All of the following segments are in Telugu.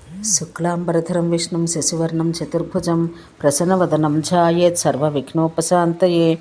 శుక్లాంబరధరం విష్ణుం శశివర్ణం చతుర్భుజం ప్రసన్నవదనం ధ్యాయేత్ సర్వవిఘ్నోపశాంతయే.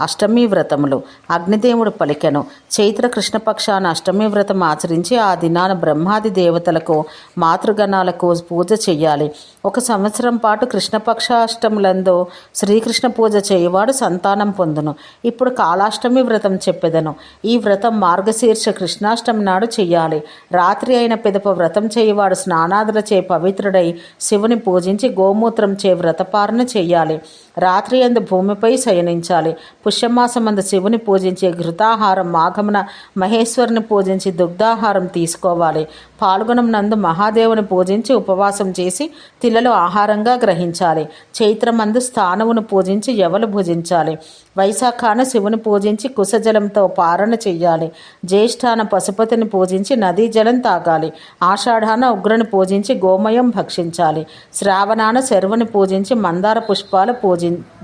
అష్టమి వ్రతములు. అగ్నిదేవుడు పలికెను. చైత్ర కృష్ణపక్షాన అష్టమి వ్రతం ఆచరించి ఆ దినాన బ్రహ్మాది దేవతలకు మాతృగణాలకు పూజ చెయ్యాలి. ఒక సంవత్సరం పాటు కృష్ణపక్షాష్టములందు శ్రీకృష్ణ పూజ చేయవాడు సంతానం పొందును. ఇప్పుడు కాళాష్టమి వ్రతం చెప్పెదను. ఈ వ్రతం మార్గశీర్ష కృష్ణాష్టమి నాడు చెయ్యాలి. రాత్రి అయిన పిదప వ్రతం చేయవాడు స్నానాదులచే పవిత్రుడై శివుని పూజించి గోమూత్రం చే వ్రతపారణ చెయ్యాలి. రాత్రి యందు భూమిపై శయనించాలి. పుష్యమాసమందు శివుని పూజించి ఘృతాహారం, మాఘమున మహేశ్వరుని పూజించి దుగ్ధాహారం తీసుకోవాలి. పాల్గొనం నందు మహాదేవుని పూజించి ఉపవాసం చేసి తిలలు ఆహారంగా గ్రహించాలి. చైత్రమందు స్థానవును పూజించి ఎవలు భుజించాలి. వైశాఖాన శివుని పూజించి కుశజలంతో పారణ చెయ్యాలి. జ్యేష్ఠాన పశుపతిని పూజించి నదీ జలం తాగాలి. ఆషాఢాన ఉగ్రని పూజించి గోమయం భక్షించాలి. శ్రావణాన శర్వుని పూజించి మందార పుష్పాలు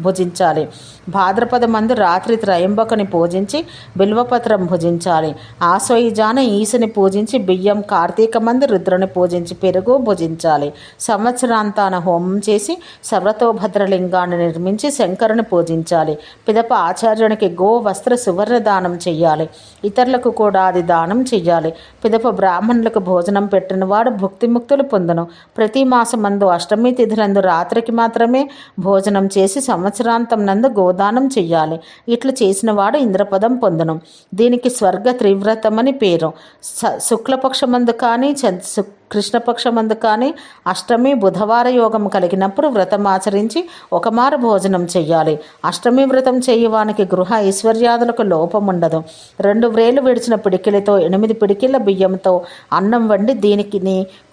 భుజించాలి. భాద్రపద మందు రాత్రి త్రయంబకుని పూజించి బిల్వపత్రం భుజించాలి. ఆశ్వయుజాన ఈశని పూజించి బియ్యం, కార్తీక మందు రుద్రుని పూజించి పెరుగు భుజించాలి. సంవత్సరాంతాన హోమం చేసి సర్వతోభద్రలింగాన్ని నిర్మించి శంకరుని పూజించాలి. పిదప ఆచార్యునికి గో వస్త్ర సువర్ణ దానం చెయ్యాలి. ఇతరులకు కూడా అది దానం చెయ్యాలి. పిదప బ్రాహ్మణులకు భోజనం పెట్టిన వాడు భుక్తిముక్తులు పొందును. ప్రతి మాసమందు అష్టమి తిథులందు రాత్రికి మాత్రమే భోజనం చేసి సంవత్సరాంతం నందు గోదానం చెయ్యాలి. ఇట్లు చేసిన వాడు ఇంద్రపదం పొందును. దీనికి స్వర్గ త్రివ్రతమని పేరు. శుక్లపక్షమందు కానీ కృష్ణపక్షమందు కానీ అష్టమి బుధవార యోగం కలిగినప్పుడు వ్రతం ఆచరించి ఒకమారు భోజనం చెయ్యాలి. అష్టమి వ్రతం చేయవానికి గృహ ఐశ్వర్యాదులకు లోపముండదు. 2 వ్రేలు విడిచిన పిడికిలతో 8 పిడికిళ్ళ బియ్యంతో అన్నం వండి దీనికి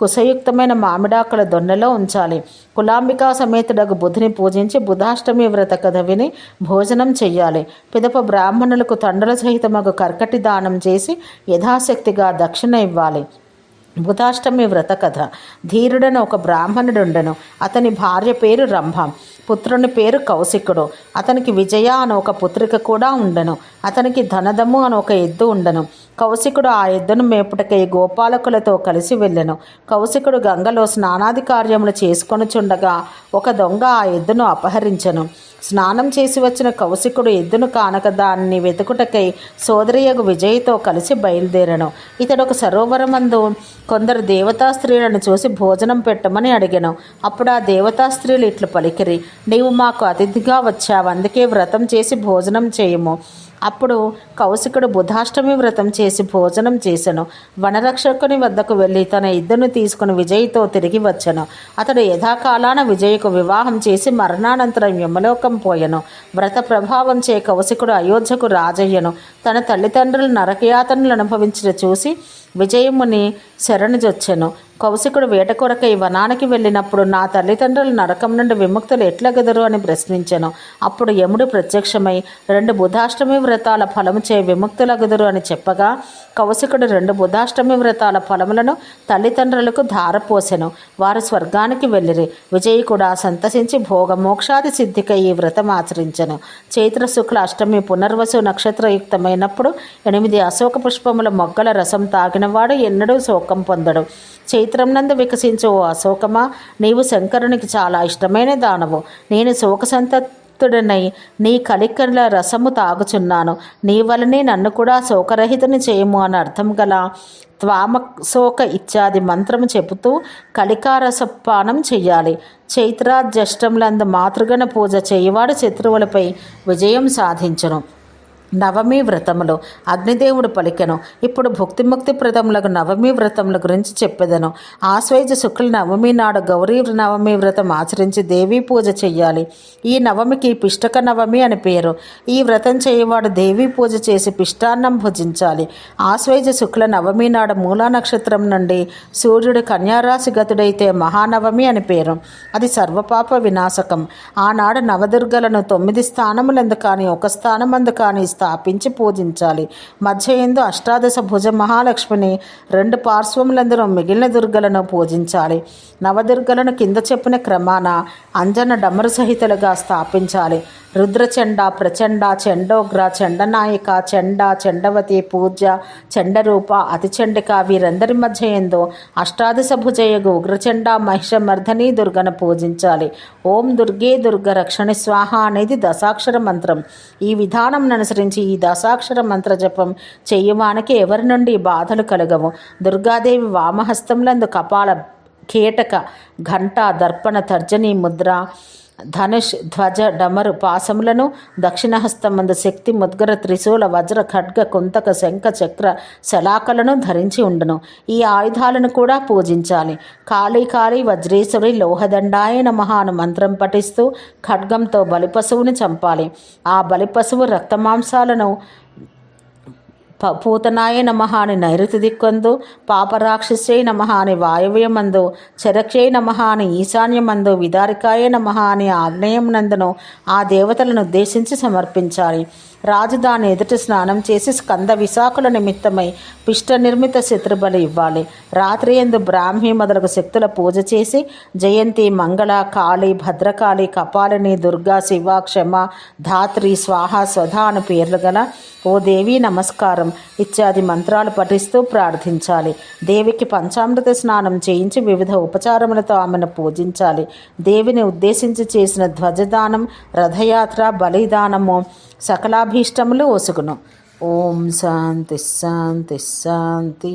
కుశయుక్తమైన మామిడాకుల దొన్నెలో ఉంచాలి. కులాంబికా సమేతుడకు బుధుని పూజించి బుధాష్టమి వ్రత కథ విని భోజనం చెయ్యాలి. పిదప బ్రాహ్మణులకు తండ్రుల సహితమగు కర్కటి దానం చేసి యథాశక్తిగా దక్షిణ ఇవ్వాలి. బుధాష్టమి వ్రత కథ. ధీరుడను ఒక బ్రాహ్మణుడుండెను. అతని భార్య పేరు రంభ, పుత్రుని పేరు కౌశికుడు. అతనికి విజయ అని ఒక పుత్రిక కూడా ఉండెను. అతనికి ధనదము అని ఒక ఎద్దు ఉండెను. కౌశికుడు ఆ ఎద్దును మేపుటకై గోపాలకులతో కలిసి వెళ్ళెను. కౌశికుడు గంగలో స్నానాది కార్యములు చేసుకొనుచుండగా ఒక దొంగ ఆ ఎద్దును అపహరించెను. స్నానం చేసి వచ్చిన కౌశికుడు ఎద్దును కానక దాన్ని వెతుకుటకై సోదరియగు విజయ్తో కలిసి బయలుదేరను. ఇతడు ఒక సరోవరమందు కొందరు దేవతా స్త్రీలను చూసి భోజనం పెట్టమని అడిగెను. అప్పుడు ఆ దేవతా స్త్రీలు ఇట్లు పలికిరి: నీవు మాకు అతిథిగా వచ్చావు, అందుకే వ్రతం చేసి భోజనం చేయము. అప్పుడు కౌశికుడు బుధాష్టమి వ్రతం చేసి భోజనం చేసెను. వనరక్షకుని వద్దకు వెళ్ళి తన ఎద్దును తీసుకుని విజయ్తో తిరిగి వచ్చెను. అతడు యథాకాలాన విజయ్కు వివాహం చేసి మరణానంతరం యమలోకం పోయెను. వ్రత ప్రభావం చే కౌశికుడు అయోధ్యకు రాజయ్యను. తన తల్లిదండ్రులు నరకయాతనలు అనుభవించిన చూసి విజయముని శరణుజొచ్చెను. కౌశికుడు వేట కొరకై వనానికి వెళ్ళినప్పుడు నా తల్లిదండ్రులు నరకం నుండి విముక్తులు ఎట్లగదరు అని ప్రశ్నించెను. అప్పుడు యముడు ప్రత్యక్షమై 2 బుధాష్టమి వ్రతాల ఫలము చే విముక్తులగదురు అని చెప్పగా కౌశికుడు 2 బుధాష్టమి వ్రతాల ఫలములను తల్లిదండ్రులకు ధారపోసెను. వారు స్వర్గానికి వెళ్ళిరి. విజయ్ కూడా సంతసించి భోగమోక్షాది సిద్ధికై ఈ వ్రతం ఆచరించెను. చైత్ర శుక్ల అష్టమి పునర్వసు నక్షత్రయుక్తమైనప్పుడు 8 అశోక పుష్పముల మొగ్గల రసం తాగినవాడు ఎన్నడూ శోకం పొందడు. చైత్రం నందు వికసించు ఓ అశోకమా, నీవు శంకరునికి చాలా ఇష్టమైన దానవు. నేను శోకసంతప్తుడనై నీ కలికల రసము తాగుచున్నాను. నీ వలనే నన్ను కూడా శోకరహితుని చేయము అని అర్థం గల త్వామశోక ఇత్యాది మంత్రము చెబుతూ కలికారసపానం చెయ్యాలి. చైత్రాజ్యేష్టములందు మాతృగణ పూజ చేయవాడు శత్రువులపై విజయం సాధించును. నవమి వ్రతములు. అగ్నిదేవుడు పలికెను. ఇప్పుడు భుక్తిముక్తి ప్రదములకు నవమి వ్రతముల గురించి చెప్పెదను. ఆశ్వయుజ శుక్ల నవమి నాడు గౌరీ నవమి వ్రతం ఆచరించి దేవీ పూజ చెయ్యాలి. ఈ నవమికి పిష్టక నవమి అని పేరు. ఈ వ్రతం చేయవాడు దేవీ పూజ చేసి పిష్టాన్నం భుజించాలి. ఆశ్వయుజ శుక్ల నవమి నాడు మూలా నక్షత్రం నుండి సూర్యుడు కన్యారాశి గతుడైతే మహానవమి అని పేరు. అది సర్వపాప వినాశకం. ఆనాడు నవదుర్గలను 9 స్థానములందు కానీ 1 స్థానమందు కానీ స్థాపించి పూజించాలి. మధ్య యందు అష్టాదశ భుజ మహాలక్ష్మిని 2 పార్శ్వములందును మిగిలిన దుర్గలను పూజించాలి. నవదుర్గలను కింద చెప్పిన క్రమాన అంజన డమరు సహితులుగా స్థాపించాలి. రుద్రచండ, ప్రచండ, చండోగ్ర, చండనాయిక, చండ, చండవతి, పూజ్య, చండరూప, అతిచండిక వీరందరి మధ్య యందు అష్టాదశ భుజయగు ఉగ్రచండ మహిషమర్ధని దుర్గను పూజించాలి. ఓం దుర్గే దుర్గ రక్షణి స్వాహ అనేది దశాక్షర మంత్రం. ఈ విధానం అనుసరించి ఈ దశాక్షర మంత్ర జపం చెయ్యవానికి ఎవరి నుండి బాధలు కలగవు. దుర్గాదేవి వామహస్తంలందు కపాల, కీటక, ఘంట, దర్పణ, తర్జని ముద్ర, ధనుష్, ధ్వజ, డమరు పాశములను, దక్షిణహస్తమందు శక్తి, ముద్గర, త్రిశూల, వజ్ర, ఖడ్గ, కుంతక, శంఖ, చక్ర, శలాకలను ధరించి ఉండును. ఈ ఆయుధాలను కూడా పూజించాలి. కాళీ కాళీ వజ్రేశ్వరి లోహదండాయ నమః అను మంత్రం పఠిస్తూ ఖడ్గంతో బలిపశువుని చంపాలి. ఆ బలిపశువు రక్తమాంసాలను పూతనాయ నమః అని నైరుతి దిక్కందు, పాపరాక్షస్యై నమః అని వాయవ్యమందు, చరక్షై నమః అని ఈశాన్యమందు, విదారికాయ నమః అని ఆగ్నేయమునందును ఆ దేవతలను ఉద్దేశించి సమర్పించాలి. రాజు దాని ఎదుట స్నానం చేసి స్కంద విశాఖల నిమిత్తమై పిష్ట నిర్మిత శత్రుబలి ఇవ్వాలి. రాత్రి యందు బ్రాహ్మి మొదలగు శక్తుల పూజ చేసి జయంతి, మంగళ, కాళి, భద్రకాళి, కపాలిని, దుర్గా, శివ, క్షమ, ధాత్రి, స్వాహ, స్వధ అను పేర్లు గల ఓ దేవి నమస్కారం ఇత్యాది మంత్రాలు పఠిస్తూ ప్రార్థించాలి. దేవికి పంచామృత స్నానం చేయించి వివిధ ఉపచారములతో ఆమెను పూజించాలి. దేవిని ఉద్దేశించి చేసిన ధ్వజదానం, రథయాత్ర, బలిదానము సకలాభీష్టములు ఒసుగును. ఓం శాంతి శాంతి శాంతి.